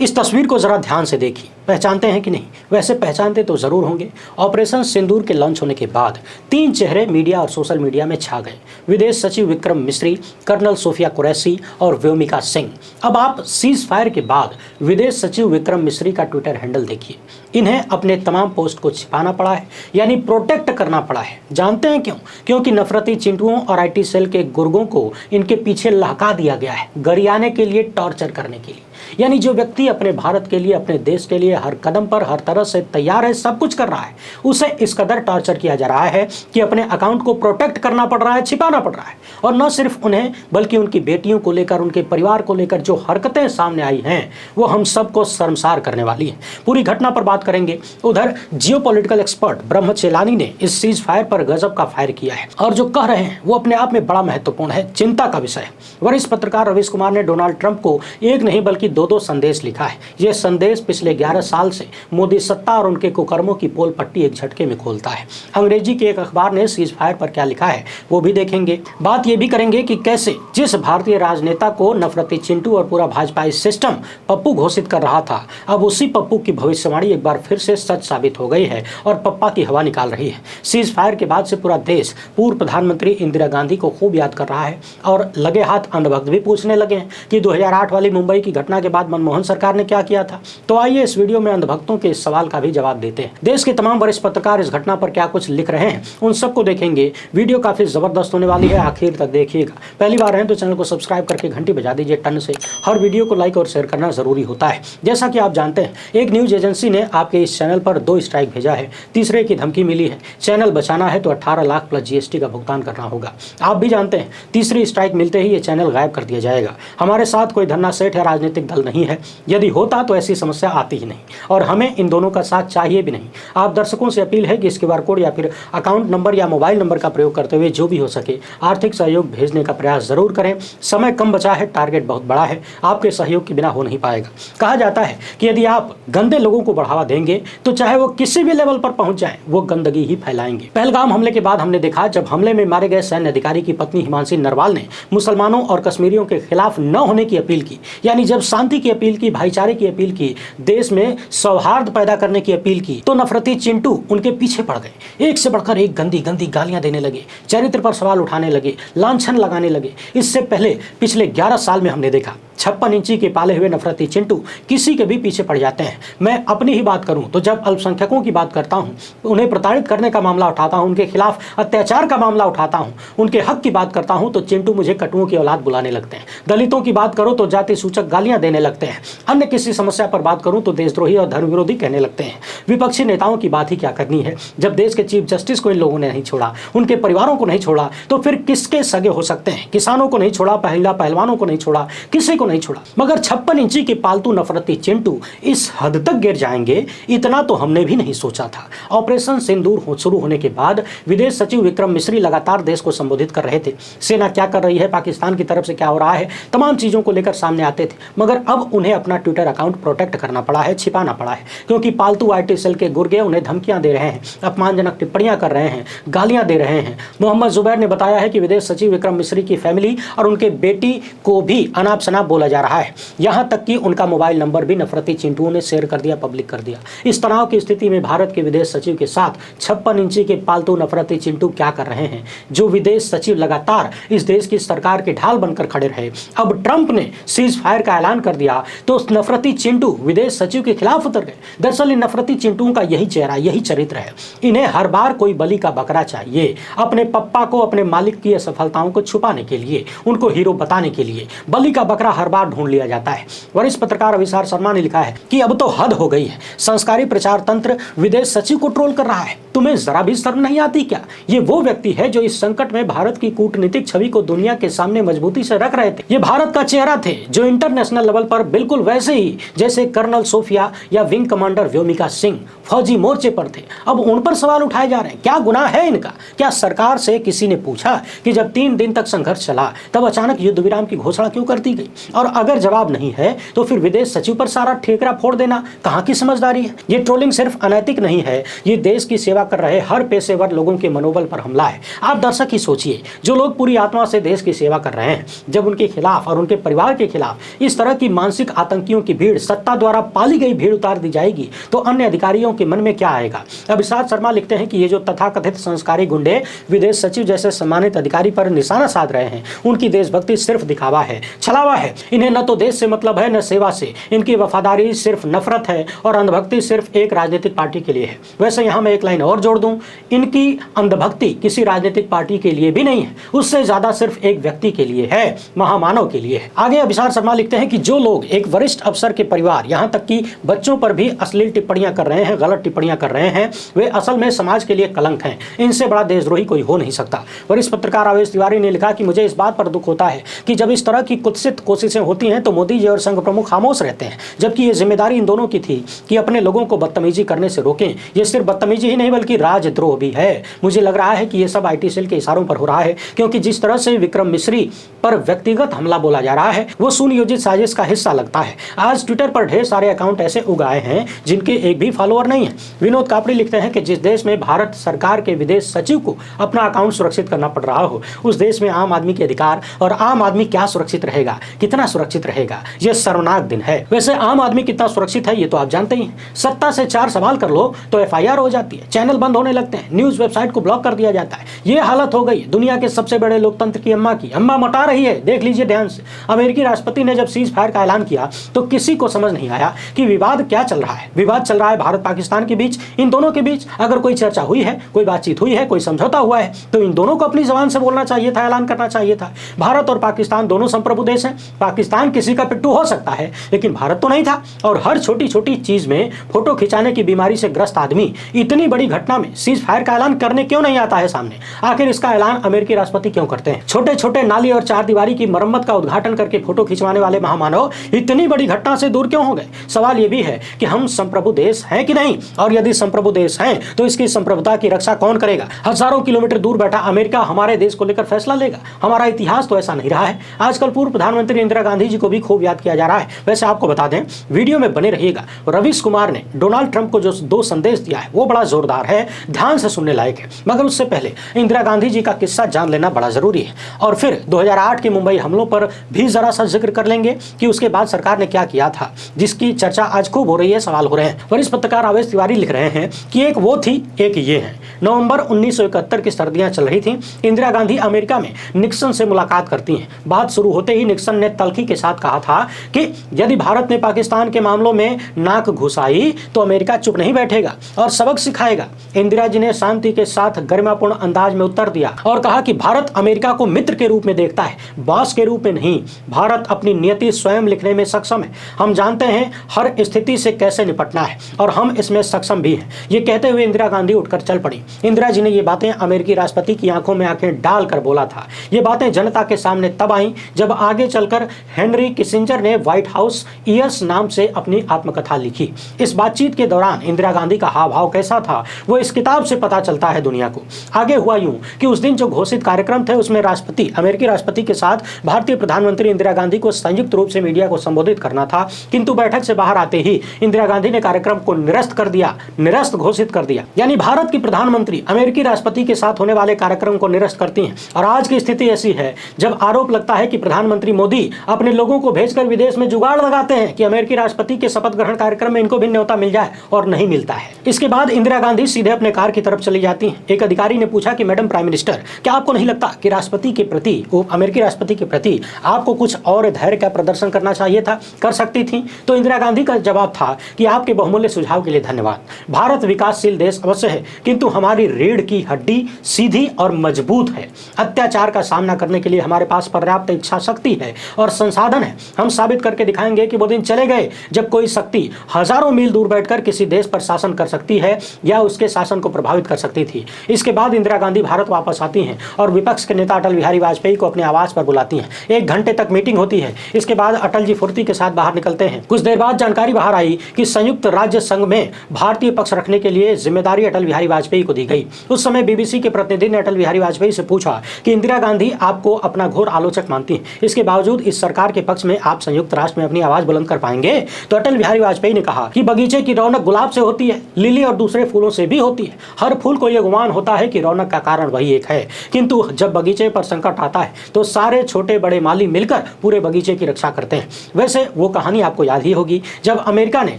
इस तस्वीर को जरा ध्यान से देखिए, पहचानते हैं कि नहीं? वैसे पहचानते तो जरूर होंगे। ऑपरेशन सिंदूर के लॉन्च होने के बाद 3 चेहरे मीडिया और सोशल मीडिया में छा गए। विदेश सचिव विक्रम मिस्री, कर्नल सोफिया कुरैशी और व्योमिका सिंह। अब आप सीज फायर के बाद विदेश सचिव विक्रम मिस्री का ट्विटर हैंडल देखिए। इन्हें अपने तमाम पोस्ट को छिपाना पड़ा है, यानी प्रोटेक्ट करना पड़ा है। जानते हैं क्यों? क्योंकि नफरती चिंटुओं और IT सेल के गुर्गों को इनके पीछे लहका दिया गया है, गरियाने के लिए, टॉर्चर करने के लिए। यानी जो व्यक्ति अपने भारत के लिए, अपने देश के लिए हर कदम पर हर तरह से तैयार है, सब कुछ कर रहा है, उसे इस कदर टॉर्चर किया जा रहा है कि अपने अकाउंट को प्रोटेक्ट करना पड़ रहा है, छिपाना पड़ रहा है। और न सिर्फ उन्हें बल्कि उनकी बेटियों को लेकर, उनके परिवार को लेकर जो हरकतें सामने आई हैं वो हम सबको शर्मसार करने वाली है। पूरी घटना पर बात करेंगे। उधर जियोपॉलिटिकल एक्सपर्ट ब्रह्म चेलानी ने इस सीज फायर पर गजब का फायर किया है और जो कह रहे हैं वो अपने आप में बड़ा महत्वपूर्ण है, चिंता का विषय है। वरिष्ठ पत्रकार रवीश कुमार ने डोनाल्ड ट्रंप को एक नहीं बल्कि 2 संदेश लिखा है। यह संदेश पिछले 11 साल से मोदी सत्ता और उनके कुकर्मों की पोल पट्टी एक झटके में खोलता है। अंग्रेजी के एक अखबार ने सीज फायर पर क्या लिखा है वो भी देखेंगे। बात यह भी करेंगे कि कैसे जिस भारतीय राजनेता को नफरती चिंटू और पूरा भाजपाई सिस्टम पप्पू घोषित कर रहा था, अब उसी पप्पू की भविष्यवाणी एक बार फिर से सच साबित हो गई है और पप्पा की हवा निकाल रही है। सीज फायर के बाद से पूरा देश पूर्व प्रधानमंत्री इंदिरा गांधी को खूब याद कर रहा है और लगे हाथ अंधभक्त भी पूछने लगे हैं कि 2008 वाली मुंबई की घटना के बाद मनमोहन सरकार ने क्या किया था। तो आइए इस वीडियो में अंधभक्तों के इस सवाल का भी जवाब देते हैं। देश के तमाम वरिष्ठ पत्रकार इस घटना पर क्या कुछ लिख रहे हैं उन सबको देखेंगे। वीडियो काफी जबरदस्त होने वाली है, आखिर तक देखिएगा। पहली बार हैं तो चैनल को सब्सक्राइब करके घंटी बजा दीजिए टन से। हर वीडियो को लाइक और शेयर करना जरूरी होता है। जैसा कि आप जानते हैं, एक न्यूज एजेंसी ने आपके इस चैनल पर 2 स्ट्राइक भेजा है, तीसरे की धमकी मिली है। चैनल बचाना है तो 18 लाख प्लस GST का भुगतान करना होगा। आप भी जानते हैं तीसरी स्ट्राइक मिलते ही ये चैनल गायब कर दिया जाएगा। हमारे साथ कोई धन्ना सेठ या राजनीतिक दल नहीं है, यदि होता तो ऐसी समस्या आती ही नहीं और हमें इन दोनों का साथ चाहिए भी नहीं। आप दर्शकों से अपील है कि इस QR कोड या फिर अकाउंट नंबर या मोबाइल नंबर का प्रयोग करते हुए जो भी हो सके आर्थिक सहयोग भेजने का प्रयास जरूर करें। समय कम बचा है, टारगेट बहुत बड़ा है, आपके सहयोग के बिना हो नहीं पाएगा। कहा जाता है कि यदि आप गंदे लोगों को बढ़ावा देंगे तो चाहे वो किसी भी लेवल पर पहुंच जाएं, वो गंदगी ही फैलाएंगे। पहलगाम हमले के बाद हमने देखा जब हमले में मारे गए सैन्य अधिकारी की पत्नी हिमांशी नरवाल ने मुसलमानों और कश्मीरियों के खिलाफ न होने की अपील की, यानी जब शांति की अपील की, भाईचारे की अपील की, देश में सौहार्द पैदा करने की अपील की, तो नफरती चिंटू उनके पीछे पड़ गए। एक से बढ़कर एक गंदी गंदी गालियां देने लगे, चरित्र पर सवाल उठाने लगे, लांछन लगाने लगे। इससे पहले पिछले 11 साल में हमने देखा 56 इंची के पाले हुए नफरती चिंटू किसी के भी पीछे पड़ जाते हैं। मैं अपनी ही बात करूं तो जब अल्पसंख्यकों की बात करता हूं, उन्हें प्रताड़ित करने का मामला उठाता हूं, उनके खिलाफ अत्याचार का मामला उठाता हूं, उनके हक की बात करता हूं, तो चिंटू मुझे कटुओं की औलाद बुलाने लगते हैं। दलितों की बात करो तो जाति सूचक गालियां देने लगते हैं। अन्य किसी समस्या पर बात करूं तो देशद्रोही और धर्म विरोधी कहने लगते हैं। विपक्षी नेताओं की बात ही क्या करनी है। जब देश के चीफ जस्टिस को इन लोगों ने नहीं छोड़ा, उनके परिवारों को नहीं छोड़ा, तो फिर किसके सगे हो सकते हैं। किसानों को नहीं छोड़ा, पहलवानों को नहीं छोड़ा, किसी को नहीं छोड़ा। मगर 56 इंची के पालतू नफरती चिंटू इस हद तक गिर जाएंगे, इतना तो हमने भी नहीं सोचा था। ऑपरेशन सिंदूर शुरू होने के बाद विदेश सचिव विक्रम मिस्री लगातार देश को संबोधित कर रहे थे। सेना क्या कर रही है, पाकिस्तान की तरफ से क्या हो रहा है, तमाम चीजों को लेकर सामने आते थे। मगर अब उन्हें अपना ट्विटर अकाउंट प्रोटेक्ट करना पड़ा है, छिपाना पड़ा है, क्योंकि पालतू IT सेल के गुर्गे उन्हें धमकियां दे रहे हैं, अपमानजनक टिप्पणियां कर रहे हैं, गालियां दे रहे हैं। मोहम्मद जुबैर ने बताया है कि विदेश सचिव विक्रम मिस्री की फैमिली और उनके बेटी को भी अनाप शनाप बोला जा रहा है। यहां तक कि उनका मोबाइल नंबर भी नफरती चिंटुओं ने शेयर कर दिया, पब्लिक कर दिया। इस तनाव की स्थिति में भारत के विदेश सचिव के साथ 56 इंची के पालतू नफरती चिंटू क्या कर रहे हैं। जो विदेश सचिव लगातार इस देश की सरकार के ढाल बनकर खड़े रहे, अब ट्रंप ने सीज फायर का ऐलान कर दिया तो उस नफरती चिंटू विदेश सचिव के खिलाफ उतर गए। दरअसल इन नफरती चिंटुओं का यही चेहरा, यही चरित्र है। इन्हें हर बार कोई बलि का बकरा चाहिए, अपने पप्पा को, अपने मालिक की असफलताओं को छुपाने के लिए, उनको हीरो बताने के लिए बलि का बकरा हर बार ढूंढ लिया जाता है। वरिष्ठ पत्रकार अविसार शर्मा ने लिखा है कि अब तो हद हो गई है, संस्कारी प्रचार तंत्र विदेश सचिव को ट्रोल कर रहा है। तुम्हें जरा भी शर्म नहीं आती क्या? ये वो व्यक्ति है जो इस संकट में भारत की कूटनीतिक छवि को दुनिया के सामने मजबूती से रख रहे थे। ये भारत का चेहरा थे जो इंटरनेशनल लेवल पर बिल्कुल वैसे ही जैसे कर्नल सोफिया या विंग कमांडर व्योमिका सिंह फौजी मोर्चे पर थे, अब उन पर सवाल उठाए जा रहे हैं। क्या गुनाह है इनका? क्या सरकार से किसी ने पूछा कि जब 3 दिन तक संघर्ष चला तब अचानक युद्ध विराम की घोषणा क्यों कर दी गई? और अगर जवाब नहीं है तो फिर विदेश सचिव पर सारा ठेकरा फोड़ देना कहां की समझदारी है? ये ट्रोलिंग सिर्फ अनैतिक नहीं है, ये देश की सेवा कर रहे हर पेशेवर लोगों के मनोबल पर हमला है। आप दर्शक ही सोचिए, जो लोग पूरी आत्मा से देश की सेवा कर रहे हैं, जब उनके खिलाफ और उनके परिवार के खिलाफ इस तरह की मानसिक आतंकियों की भीड़, सत्ता द्वारा पाली गई भीड़ उतार दी जाएगी तो अन्य अधिकारियों के मन में क्या आएगा? अभिषाद शर्मा लिखते हैं कि ये जो तथाकथित संस्कारी गुंडे विदेश सचिव जैसे सम्मानित अधिकारी पर निशाना साध रहे हैं, उनकी देशभक्ति सिर्फ दिखावा है, छलावा है। इन्हें न तो देश से मतलब है न सेवा से। इनकी वफादारी सिर्फ नफरत है और अंधभक्ति सिर्फ एक राजनीतिक पार्टी के लिए है। वैसे यहां मैं एक लाइन और जोड़ दूं, इनकी अंधभक्ति किसी राजनीतिक पार्टी के लिए भी नहीं है, उससे ज्यादा सिर्फ एक व्यक्ति के लिए है, महामानव के लिए है। आगे अभिषाद शर्मा लिखते हैं कि जो लोग एक वरिष्ठ अफसर के परिवार, यहां तक कि बच्चों पर भी अश्लील टिप्पणियां कर रहे हैं, गलत टिप्पणियां कर रहे हैं, वे असल में समाज के लिए कलंक हैं। इनसे बड़ा देशद्रोही कोई हो नहीं सकता। वरिष्ठ पत्रकार आवेश तिवारी ने लिखा कि मुझे इस बात पर दुख होता है कि जब इस तरह की कुत्सित कोशिशें होती हैं तो मोदी जी और संघ प्रमुख खामोश रहते हैं, जबकि ये जिम्मेदारी इन दोनों की थी कि अपने लोगों को बदतमीजी करने से रोकें। ये सिर्फ बदतमीजी ही नहीं बल्कि राजद्रोह भी है। मुझे लग रहा है कि ये सब IT सेल के इशारों पर हो रहा है, क्योंकि जिस तरह से विक्रम मिश्री पर व्यक्तिगत हमला बोला जा रहा है वो सुनियोजित साजिश का हिस्सा लगता है। आज ट्विटर पर ढेर सारे अकाउंट ऐसे उगाए हैं जिनके एक भी फॉलोअर नहीं है। विनोद कापड़ी लिखते हैं कि जिस देश में भारत सरकार के विदेश सचिव को अपना अकाउंट सुरक्षित करना पड़ रहा हो, उस देश में आम आदमी के अधिकार और आम आदमी क्या सुरक्षित रहेगा, कितना सुरक्षित रहेगा, यह शर्मनाक दिन है। वैसे आम आदमी कितना सुरक्षित है ये तो आप जानते ही हैं। सत्ता से 4 सवाल कर लो तो FIR हो जाती है, चैनल बंद होने लगते हैं, न्यूज वेबसाइट को ब्लॉक कर दिया जाता है। ये हालत हो गई दुनिया के सबसे बड़े लोकतंत्र की अम्मा की। अम्मा मोटा रही है, देख लीजिए ध्यान से। अमेरिकी राष्ट्रपति ने जब सीज फायर का ऐलान किया तो किसी को समझ नहीं आया कि विवाद क्या चल रहा है। विवाद चल रहा है भारत पाकिस्तान के बीच, इन दोनों के बीच। अगर कोई चर्चा हुई है, कोई बातचीत हुई है, कोई समझौता हुआ है तो इन दोनों को अपनी जबान से बोलना चाहिए था, ऐलान करना चाहिए था। भारत और पाकिस्तान दोनों संप्रभु देश हैं। पाकिस्तान किसी का पिट्ठू हो सकता है लेकिन भारत तो नहीं था। और हर छोटी छोटी चीज में फोटो खिंचाने की बीमारी से ग्रस्त आदमी इतनी बड़ी घटना में सीज फायर का ऐलान करने क्यों नहीं आता है सामने? आखिर इसका ऐलान अमेरिकी राष्ट्रपति क्यों करते हैं? छोटे छोटे नाली और चारदीवारी की मरम्मत का उद्घाटन करके फोटो खिंचवाने वाले महामानव इतनी बड़ी घटना से दूर क्यों हो गए? सवाल यह भी है कि हम संप्रभु देश हैं कि नहीं, और यदि संप्रभु देश हैं तो इसकी संप्रभुता की रक्षा कौन करेगा? हजारों किलोमीटर दूर बैठा अमेरिका हमारे देश को लेकर फैसला लेगा? हमारा इतिहास तो ऐसा नहीं रहा है। आजकल पूर्व प्रधानमंत्री इंदिरा गांधी जी को भी खूब याद किया जा रहा है। वैसे आपको बता दें, वीडियो में बने रहिएगा। रवीश कुमार ने डोनाल्ड ट्रंप को जो 2 संदेश दिया है वो बड़ा जोरदार है, ध्यान से सुनने लायक है। मगर उससे पहले इंदिरा गांधी जी का किस्सा जान लेना बड़ा जरूरी है। और फिर 2008 के मुंबई हमलों पर भी जरा सा जिक्र कर लेंगे कि उसके बाद सरकार ने क्या किया था, जिसकी चर्चा आज खूब हो रही है, सवाल हो रहे हैं। वरिष्ठ पत्रकार आवेश तिवारी लिख रहे हैं कि एक वो थी, एक ये है। नवंबर 1971 की सर्दियां चल रही थी। इंदिरा गांधी अमेरिका में निक्सन से मुलाकात करती हैं। बात शुरू होते ही निक्सन ने तल्खी के साथ कहा था कि यदि भारत ने पाकिस्तान के मामलों में नाक घुसाई तो अमेरिका चुप नहीं बैठेगा और सबक सिखाएगा। इंदिरा जी ने शांति के साथ गरिमापूर्ण अंदाज में उत्तर दिया और कहा कि भारत अमेरिका को मित्र के रूप में देखता है, बॉस के रूप में नहीं। भारत अपनी नियति स्वयं लिखने में सक्षम है। हम जानते हैं हर स्थिति से कैसे निपटना है और हम इसमें सक्षम भी हैं। ये कहते हुए इंदिरा गांधी उठकर चल पड़ी। इंदिरा जी ने ये बातें अमेरिकी राष्ट्रपति की आंखों में आंखें डालकर बोला था। ये बातें जनता के सामने तब आई जब आगे चलकर हेनरी किसिंजर ने व्हाइट हाउस ईयर्स नाम से अपनी आत्मकथा लिखी। इस बातचीत के दौरान इंदिरा गांधी का हाव भाव कैसा था वो इस किताब से पता चलता है दुनिया को। आगे हुआ यूं कि उस दिन जो घोषित कार्यक्रम थे उसमें राष्ट्रपति, अमेरिकी राष्ट्रपति के साथ भारतीय प्रधानमंत्री इंदिरा गांधी को संयुक्त रूप से मीडिया को संबोधित करना था, किंतु बैठक से बाहर आते ही इंदिरा गांधी ने कार्यक्रम को निरस्त कर दिया, निरस्त घोषित कर दिया। यानी भारत की प्रधानमंत्री अमेरिकी राष्ट्रपति के साथ होने वाले कार्यक्रम को निरस्त करती हैं। और आज की स्थिति ऐसी है जब आरोप लगता है कि प्रधानमंत्री मोदी अपने लोगों को भेजकर विदेश में जुगाड़ लगाते हैं कि अमेरिकी राष्ट्रपति के शपथ ग्रहण कार्यक्रम में इनको भी न्योता मिल जाए, और नहीं मिलता है। इसके बाद इंदिरा गांधी सीधे अपने कार की तरफ चली जाती हैं। एक अधिकारी ने पूछा कि मैडम प्राइम मिनिस्टर, क्या आपको नहीं लगता कि राष्ट्रपति के प्रति, अमेरिकी राष्ट्रपति के प्रति आपको कुछ और धैर्य का प्रदर्शन करना चाहिए था, कर सकती थी? तो इंदिरा गांधी का जवाब था कि आपके बहुमूल्य सुझाव के लिए धन्यवाद। भारत विकासशील देश अवश्य है, किंतु हमारे हमारी रीढ़ की हड्डी सीधी और मजबूत है। अत्याचार का सामना करने के लिए हमारे पास पर्याप्त इच्छा शक्ति है और संसाधन है। हम साबित करके दिखाएंगे कि वो दिन चले गए जब कोई शक्ति हजारों मील दूर बैठकर किसी देश पर शासन कर सकती है या उसके शासन को प्रभावित कर सकती थी। इसके बाद इंदिरा गांधी भारत वापस आती हैं और विपक्ष के नेता अटल बिहारी वाजपेयी को अपने आवास पर बुलाती हैं। 1 घंटे तक मीटिंग होती है। इसके बाद अटल जी फुर्ती के साथ बाहर निकलते हैं। कुछ देर बाद जानकारी बाहर आई कि संयुक्त राज्य संघ में भारतीय पक्ष रखने के लिए जिम्मेदारी अटल बिहारी वाजपेयी को दी गई। उस समय बीबीसी के प्रतिनिधि ने अटल बिहारी वाजपेयी से पूछा कि इंदिरा गांधी आपको अपना घोर आलोचक मानती हैं, इसके बावजूद इस सरकार के पक्ष में आप संयुक्त राष्ट्र में अपनी आवाज बुलंद कर पाएंगे? तो अटल बिहारी वाजपेयी ने कहा कि बगीचे की रौनक गुलाब से होती है, लिली और दूसरे फूलों से भी होती है। हर फूल को यह गुमान होता है कि रौनक का कारण वही एक है, किंतु जब बगीचे पर संकट आता है तो सारे छोटे बड़े माली मिलकर पूरे बगीचे की रक्षा करते हैं। वैसे वो कहानी आपको याद ही होगी जब अमेरिका ने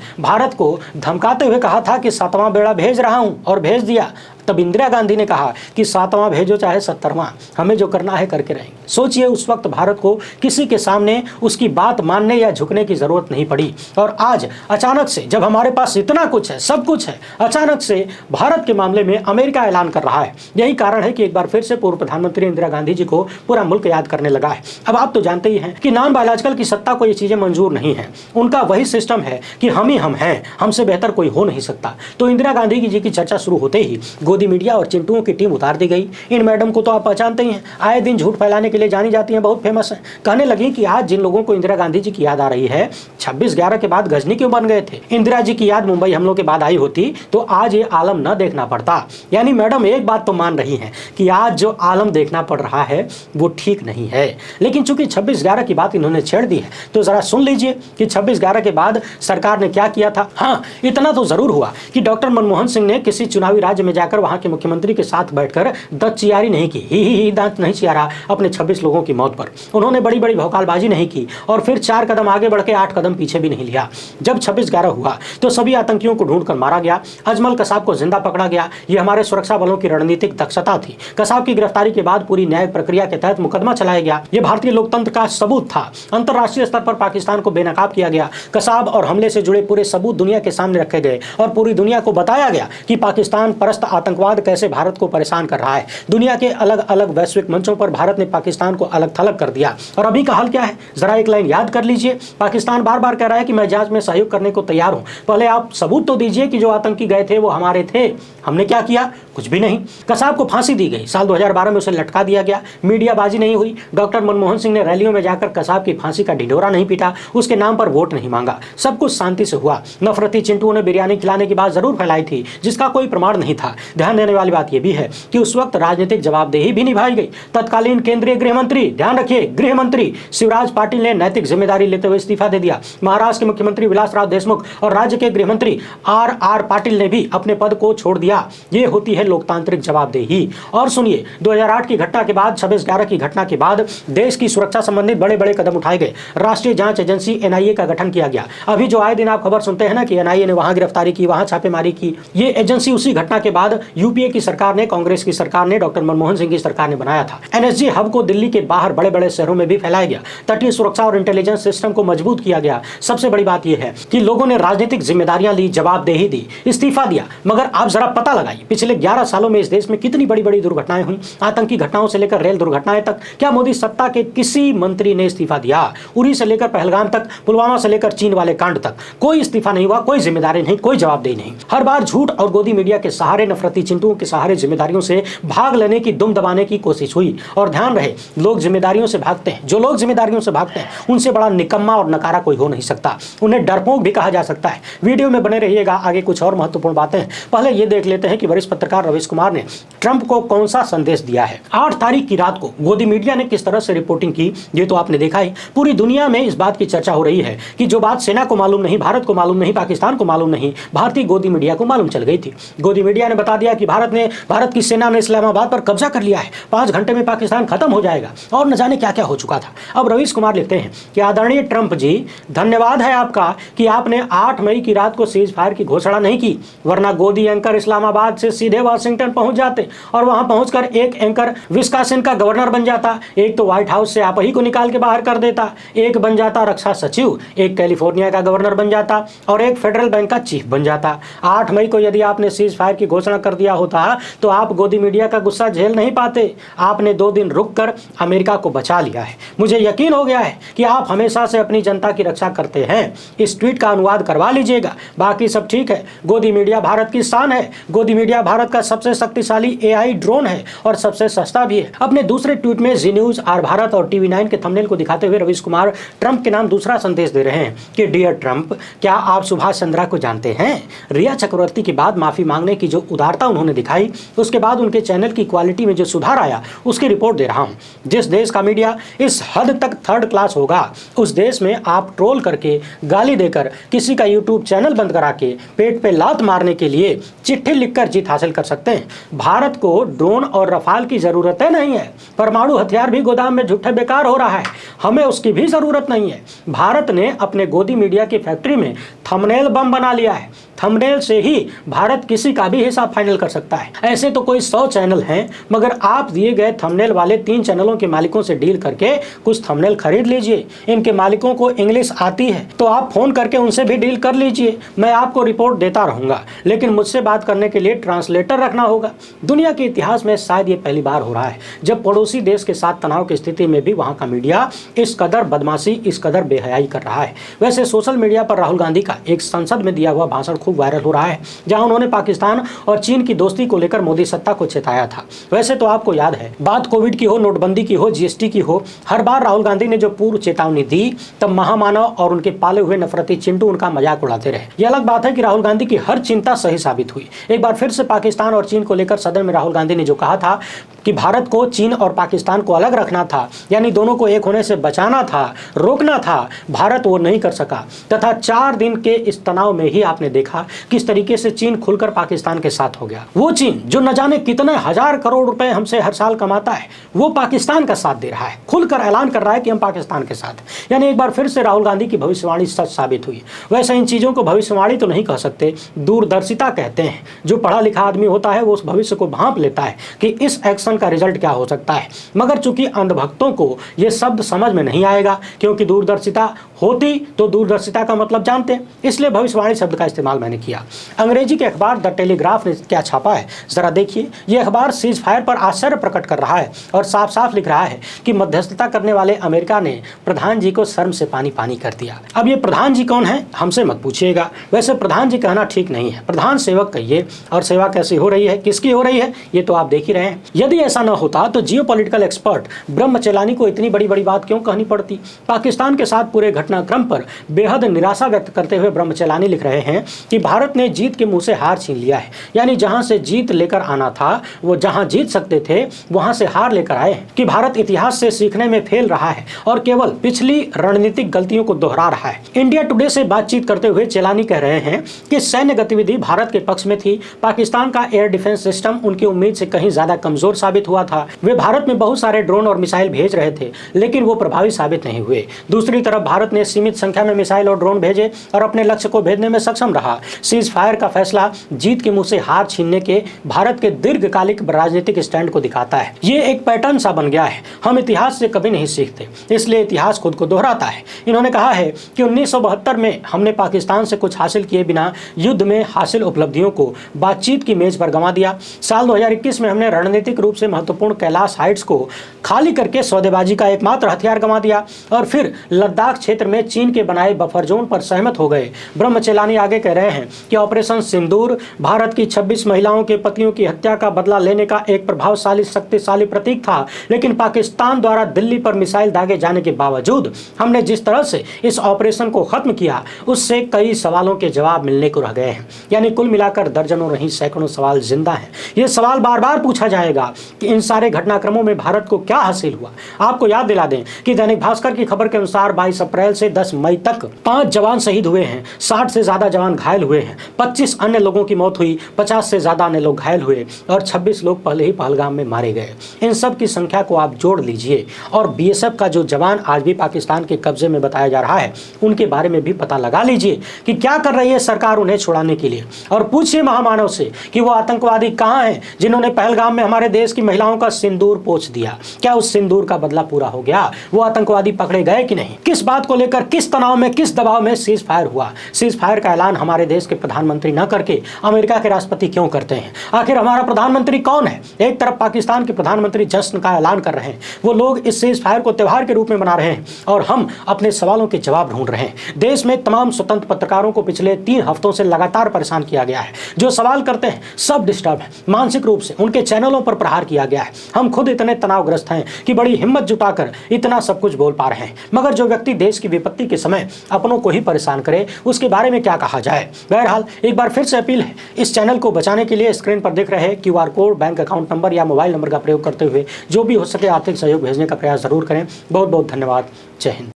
भारत को धमकाते हुए कहा था कि 7वां बेड़ा भेज रहा हूं और भेज दिया। तब इंदिरा गांधी ने कहा कि 7वां भेजो चाहे 70वां, हमें जो करना है करके रहेंगे। सोचिए, उस वक्त भारत को किसी के सामने उसकी बात मानने या झुकने की जरूरत नहीं पड़ी। और आज अचानक से जब हमारे पास इतना कुछ है, सब कुछ है, अचानक से भारत के मामले में अमेरिका ऐलान कर रहा है। यही कारण है कि एक बार फिर से पूर्व प्रधानमंत्री इंदिरा गांधी जी को पूरा मुल्क याद करने लगा है। अब आप तो जानते ही हैं कि नॉन बायोलॉजिकल की सत्ता को ये चीजें मंजूर नहीं है। उनका वही सिस्टम है कि हम ही हम हैं, हमसे बेहतर कोई हो नहीं सकता। तो इंदिरा गांधी जी की चर्चा शुरू होते ही गोदी मीडिया और चिंटुओं की टीम उतार दी गई। इन मैडम को तो आप पहचानते ही हैं, आए दिन झूठ फैलाने के लिए जानी जाती हैं, बहुत फेमस हैं। कहने लगी कि आज जिन लोगों को इंदिरा गांधी जी की याद आ रही है, 26/11 के बाद गजनी क्यों बन गए थे? इंदिरा जी की याद मुंबई हमलों के बाद आई होती तो आज ये आलम न देखना पड़ता। यानी मैडम एक बात तो मान रही है कि आज जो आलम देखना पड़ रहा है वो ठीक नहीं है। लेकिन चूंकि 26/11 की बात इन्होंने छेड़ दी है तो जरा सुन लीजिए कि 26/11 के बाद सरकार ने क्या किया था। हाँ, इतना तो जरूर हुआ कि डॉक्टर मनमोहन सिंह ने किसी चुनावी राज्य में जाकर वहां के मुख्यमंत्री के साथ बैठकर दंतचियारी नहीं की, ही दांत नहीं चियारा अपने 26 लोगों की मौत पर। उन्होंने बड़ी बड़ी भौकालबाजी नहीं की और फिर 4 कदम आगे बढ़ के 8 कदम पीछे भी नहीं लिया। जब 26/11 हुआ तो सभी आतंकियों को ढूंढकर मारा गया, अजमल कसाब को जिंदा पकड़ा गया। यह हमारे सुरक्षा बलों की रणनीतिक दक्षता थी। कसाब की गिरफ्तारी के बाद पूरी न्यायिक प्रक्रिया के तहत मुकदमा चलाया गया। यह भारतीय लोकतंत्र का सबूत था। अंतर्राष्ट्रीय स्तर पर पाकिस्तान को बेनकाब किया गया। कसाब और हमले से जुड़े पूरे सबूत दुनिया के सामने रखे गए और पूरी दुनिया को बताया गया कि पाकिस्तान परस्त आतंकवाद कैसे भारत को परेशान कर रहा है। दुनिया के अलग अलग वैश्विक मंचों पर भारत ने पाकिस्तान को अलग थलग कर दिया। और अभी का हाल क्या है, जरा एक लाइन याद कर लीजिए। पाकिस्तान बार बार कह रहा है कि मैं जांच में सहयोग करने को तैयार हूं, पहले आप सबूत तो दीजिए कि जो आतंकी गए थे वो हमारे थे। हमने क्या किया? कुछ भी नहीं। कसाब को फांसी दी गई, साल 2012 में उसे लटका दिया गया। मीडियाबाजी नहीं हुई। डॉक्टर मनमोहन सिंह ने रैलियों में जाकर कसाब की फांसी का ढिंढोरा नहीं पीटा, उसके नाम पर वोट नहीं मांगा। सब कुछ शांति से हुआ। नफरती चिंटुओं ने बिरयानी खिलाने की बात जरूर फैलाई थी जिसका कोई प्रमाण नहीं था। ध्यान देने वाली बात यह भी है कि उस वक्त राजनीतिक जवाबदेही भी निभाई गई। तत्कालीन केंद्रीय गृह मंत्री, ध्यान रखिए, गृह मंत्री शिवराज पाटिल ने नैतिक जिम्मेदारी लेते हुए इस्तीफा दे दिया। महाराष्ट्र के मुख्यमंत्री विलासराव देशमुख और राज्य के गृह मंत्री आर पाटिल ने भी अपने पद को छोड़ दिया। ये होती है लोकतांत्रिक जवाबदेही। और सुनिए, 2008 की घटना के बाद, 26/11 की घटना के बाद देश की सुरक्षा संबंधित बड़े बड़े कदम उठाए गए। राष्ट्रीय जांच एजेंसी NIA का गठन किया गया। अभी जो आए दिन आप खबर सुनते हैं ना कि NIA ने वहां गिरफ्तारी की, वहां छापेमारी की, ये एजेंसी उसी घटना के बाद यूपीए की सरकार ने, कांग्रेस की सरकार ने, डॉक्टर मनमोहन सिंह की सरकार ने बनाया था। NSG हब को दिल्ली के बाहर बड़े बड़े शहरों में भी फैलाया गया। तटीय सुरक्षा और इंटेलिजेंस सिस्टम को मजबूत किया गया। सबसे बड़ी बात यह है कि लोगों ने राजनीतिक जिम्मेदारियां ली, जवाबदेही दी, इस्तीफा दिया। मगर आप जरा पता लगाइए, पिछले 11 सालों में इस देश में कितनी बड़ी बड़ी दुर्घटनाएं हुई, आतंकी घटनाओं से लेकर रेल दुर्घटनाएं तक। क्या मोदी सत्ता के किसी मंत्री ने इस्तीफा दिया? उरी से लेकर पहलगाम तक, पुलवामा से लेकर चीन वाले कांड तक कोई इस्तीफा नहीं हुआ, कोई जिम्मेदारी नहीं, कोई जवाबदेही नहीं। हर बार झूठ और गोदी मीडिया के सहारे, नफरती चिंटुओं के सहारे जिम्मेदारियों से भाग लेने की, दुम दबाने की कोशिश हुई। और ध्यान रहे, लोग जिम्मेदारियों से भागते हैं, जो लोग जिम्मेदारियों से भागते हैं उनसे बड़ा निकम्मा और नकारा कोई हो नहीं सकता। उन्हें डरपोक भी कहा जा सकता है। वीडियो में बने रहिएगा, आगे कुछ और महत्वपूर्ण बातें हैं। पहले ये देख लेते हैं कि वरिष्ठ पत्रकार रवीश कुमार ने ट्रंप को कौन सा संदेश दिया है। 8 तारीख की रात को गोदी मीडिया ने किस तरह से रिपोर्टिंग की, ये तो आपने देखा ही। पूरी दुनिया में इस बात की चर्चा हो रही है कि जो बात सेना को मालूम नहीं, भारत को मालूम नहीं, पाकिस्तान को मालूम नहीं, भारतीय गोदी मीडिया को मालूम चल गई थी। गोदी मीडिया ने बता दिया कि भारत की सेना ने इस्लामाबाद पर कब्जा कर लिया है, 5 घंटे में पाकिस्तान खत्म हो जाएगा, और न जाने क्या क्या हो चुका था। अब रवीश कुमार लिखते हैं कि आदरणीय ट्रंप जी, धन्यवाद है आपका कि आपने 8 मई की रात को सीज फायर की घोषणा नहीं की, वरना गोदी एंकर इस्लामाबाद से सीधे वाशिंगटन पहुंच जाते और वहां पहुंचकर एक एंकर विस्कासिन का गवर्नर बन जाता, एक तो व्हाइट हाउस से आप ही को निकाल के बाहर कर देता, एक बन जाता रक्षा सचिव, एक कैलिफोर्निया का गवर्नर बन जाता और एक फेडरल बैंक का चीफ बन जाता। 8 मई को यदि आपने सीज फायर की घोषणा कर दिया होता तो आप गोदी मीडिया का गुस्सा झेल नहीं पाते। आपने 2 दिन रुककर अमेरिका को बचा लिया है। मुझे यकीन हो गया है कि आप हमेशा से अपनी जनता की रक्षा करते हैं। इस ट्वीट का अनुवाद करवा लीजिएगा, बाकी सब ठीक है। गोदी मीडिया भारत की शान है। गोदी मीडिया भारत का सबसे शक्तिशाली AI ड्रोन है और सबसे सस्ता भी है। अपने दूसरे ट्वीट में जी न्यूज, आर भारत और TV9 के थंबनेल को दिखाते हुए रवीश कुमार ट्रंप के नाम दूसरा संदेश दे रहे हैं कि डियर ट्रंप, क्या आप सुभाष चंद्रा को जानते हैं? रिया चक्रवर्ती के बाद माफी मांगने की जो उदारता उन्होंने दिखाई, उसके बाद उनके चैनल की क्वालिटी में जो सुधार आया, उसकी रिपोर्ट दे रहा हूं। जिस देश का मीडिया इस हद तक थर्ड क्लास होगा, उस देश में आप ट्रोल करके, गाली देकर, किसी का यूट्यूब चैनल बंद करा के, पेट पे लात मारने के लिए चिट्ठी लिखकर जीत हासिल कर सकते हैं। भारत को ड्रोन और रफाल की जरूरत नहीं है। परमाणु हथियार भी गोदाम में झूठे बेकार हो रहा है, हमें उसकी भी जरूरत नहीं है। भारत ने अपने गोदी मीडिया की फैक्ट्री में थंबनेल बम बना लिया है। थंबनेल से ही भारत किसी का भी हिसाब फाइनल कर सकता है। ऐसे तो कोई 100 चैनल हैं, मगर आप दिए गए थंबनेल वाले 3 चैनलों के मालिकों से डील करके कुछ थंबनेल खरीद लीजिए। इनके मालिकों को इंग्लिश आती है तो आप फोन करके उनसे भी डील कर लीजिए। मैं आपको रिपोर्ट देता रहूंगा, लेकिन मुझसे बात करने के लिए ट्रांसलेटर रखना होगा। दुनिया के इतिहास में शायद ये पहली बार हो रहा है जब पड़ोसी देश के साथ तनाव की स्थिति में भी वहां का मीडिया इस कदर बदमाशी, इस कदर बेहयाई कर रहा है। वैसे सोशल मीडिया पर राहुल गांधी का एक संसद में दिया हुआ भाषण खूब वायरल हो रहा है, जहां उन्होंने पाकिस्तान और चीन की दोस्ती को लेकर मोदी सत्ता को चेताया था। वैसे तो आपको याद है, बात कोविड की हो, नोटबंदी की हो, GST की हो, हर बार राहुल गांधी ने जो पूर्व चेतावनी दी, तब महामानव और उनके पाले हुए नफरती चिंटू उनका मजाक उड़ाते रहे। यह अलग बात है कि राहुल गांधी की हर चिंता सही साबित हुई। एक बार फिर से पाकिस्तान और चीन को लेकर सदन में राहुल गांधी ने जो कहा था कि भारत को चीन और पाकिस्तान को अलग रखना था, यानी दोनों को एक होने से बचाना था, रोकना था, भारत वो नहीं कर सका। तथा 4 दिन के इस तनाव में ही आपने देखा किस तरीके से चीन खुलकर पाकिस्तान के साथ हो गया। वो चीन जो न जाने कितने हजार करोड़ रुपए हमसे हर साल कमाता है, वो पाकिस्तान का साथ दे रहा है, खुलकर ऐलान कर रहा है कि हम पाकिस्तान के साथ। यानी एक बार फिर से राहुल गांधी की भविष्यवाणी सच साबित हुई। वैसे इन चीजों को भविष्यवाणी तो नहीं कह सकते, दूरदर्शिता कहते हैं। जो पढ़ा लिखा आदमी होता है वो उस भविष्य को भांप लेता है कि इस एक्शन का रिजल्ट क्या हो सकता है। मगर चूंकि अंधभक्तों को यह शब्द समझ में नहीं आएगा, क्योंकि दूरदर्शिता होती तो दूरदर्शिता का मतलब जानते हैं, इसलिए भविष्यवाणी शब्द का इस्तेमाल मैंने किया। अंग्रेजी के अखबार द टेलीग्राफ ने क्या छापा है जरा देखिए। यह अखबार सीज फायर पर आश्चर्य प्रकट कर रहा है और साफ साफ लिख रहा है कि मध्यस्थता करने वाले अमेरिका ने प्रधान जी को शर्म से पानी पानी कर दिया। अब ये प्रधान जी कौन है हमसे मत पूछिएगा, वैसे प्रधान जी कहना ठीक नहीं है, प्रधान सेवक कहिए। और सेवा कैसी हो रही है, किसकी हो रही है, ये तो आप देख ही रहे हैं। यदि ऐसा न होता तो जियोपॉलिटिकल एक्सपर्ट ब्रह्म चेलानी को इतनी बड़ी बड़ी बात क्यों कहनी पड़ती। पाकिस्तान के साथ पूरे घटनाक्रम पर बेहद निराशा व्यक्त करते हुए ब्रह्म चेलानी लिख रहे हैं कि भारत ने जीत के मुंह से हार छीन लिया है। यानी जहां से जीत लेकर आना था, वो जहां जीत सकते थे वहां से हार लेकर आए हैं। कि भारत इतिहास से सीखने में फेल रहा है और केवल पिछली रणनीतिक गलतियों को दोहरा रहा है। इंडिया टुडे से बातचीत करते हुए चेलानी कह रहे हैं कि सैन्य गतिविधि भारत के पक्ष में थी। पाकिस्तान का एयर डिफेंस सिस्टम उनकी उम्मीद से कहीं ज्यादा कमजोर साबित हुआ था। वे भारत में बहुत सारे ड्रोन और मिसाइल भेज रहे थे, लेकिन वो प्रभावी साबित नहीं हुए। दूसरी तरफ भारत ने सीमित संख्या में मिसाइल और ड्रोन भेजे और अपने लक्ष्य को भेजने में सक्षम रहा। सीज फायर का फैसला जीत के मुंह से हार छीनने के भारत के दीर्घकालिक राजनीतिक स्टैंड को दिखाता है। ये एक पैटर्न सा बन गया है। हम इतिहास से कभी नहीं सीखते, इसलिए इतिहास खुद को दोहराता है। इन्होंने कहा है कि 1972 में हमने पाकिस्तान से कुछ हासिल किए बिना युद्ध में हासिल उपलब्धियों को बातचीत की मेज पर गंवा दिया। साल 2021 में हमने रणनीतिक रूप से महत्वपूर्ण कैलाश हाइट्स को खाली करके सौदेबाजी का एकमात्र हथियार गंवा दिया और फिर लद्दाख क्षेत्र में चीन के बनाए बफर जोन पर सहमत हो गए। ब्रह्म चेलानी आगे कह रहे हैं कि ऑपरेशन सिंदूर भारत की 26 महिलाओं के पतियों की हत्या का बदला लेने का एक प्रभावशाली शक्तिशाली प्रतीक था, लेकिन पाकिस्तान द्वारा दिल्ली पर मिसाइल दागे जाने के बावजूद हमने जिस तरह से इस ऑपरेशन को खत्म किया, उससे कई सवालों के जवाब मिलने को रह गए हैं। यानी कुल मिलाकर दर्जनों नहीं सैकड़ों सवाल जिंदा हैं। ये सवाल बार बार पूछा जाएगा कि इन सारे घटनाक्रमों में भारत को क्या हासिल हुआ। आपको याद दिला दें कि दैनिक भास्कर की खबर के अनुसार 22 अप्रैल से 10 मई तक 5 जवान शहीद हुए हैं, 60 से ज्यादा जवान घायल हुए हैं, 25 अन्य लोगों की मौत हुई, 50 से ज्यादा अन्य लोग घायल हुए और 26 लोग पहले ही पहलगाम में मारे गए। इन सब की संख्या को आप जोड़ लीजिए और BSF का जो जवान आज भी पाकिस्तान के कब्जे में बताया जा रहा है, उनके बारे में भी पता लगा लीजिए कि क्या कर रही है सरकार उन्हें छुड़ाने के लिए। और पूछिए महामानव से कि वो आतंकवादी कहां हैं जिन्होंने पहलगाम में हमारे देश की महिलाओं का सिंदूर पोंछ दिया। क्या उस सिंदूर का बदला पूरा हो गया? वो आतंकवादी पकड़े गए कि नहीं? किस बात को लेकर, किस तनाव में, किस दबाव में सीज फायर हुआ? सीज फायर का ऐलान हमारे देश के प्रधानमंत्री न करके अमेरिका के राष्ट्रपति क्यों करते हैं? आखिर हमारा प्रधानमंत्री कौन है? एक तरफ पाकिस्तान के प्रधानमंत्री जश्न का ऐलान कर रहे हैं, वो लोग इस सीज फायर को त्यौहार के रूप में मना रहे हैं और हम अपने सवालों के जवाब ढूंढ रहे हैं। देश में तमाम स्वतंत्र पत्रकारों को पिछले 3 हफ्तों से लगातार परेशान किया गया है। जो सवाल करते हैं सब डिस्टर्ब है, मानसिक रूप से उनके चैनलों पर प्रहार किया गया है। हम खुद इतने तनावग्रस्त हैं कि बड़ी हिम्मत जुटाकर इतना सब कुछ बोल पा रहे हैं, मगर जो व्यक्ति देश की विपत्ति के समय अपनों को ही परेशान करे उसके बारे में क्या कहा जाए। बहरहाल एक बार फिर से अपील है, इस चैनल को बचाने के लिए स्क्रीन पर दिख रहे QR code, bank account number या मोबाइल नंबर का प्रयोग करते हुए जो भी हो सके आर्थिक सहयोग भेजने का प्रयास जरूर करें। बहुत बहुत धन्यवाद। जय हिंद।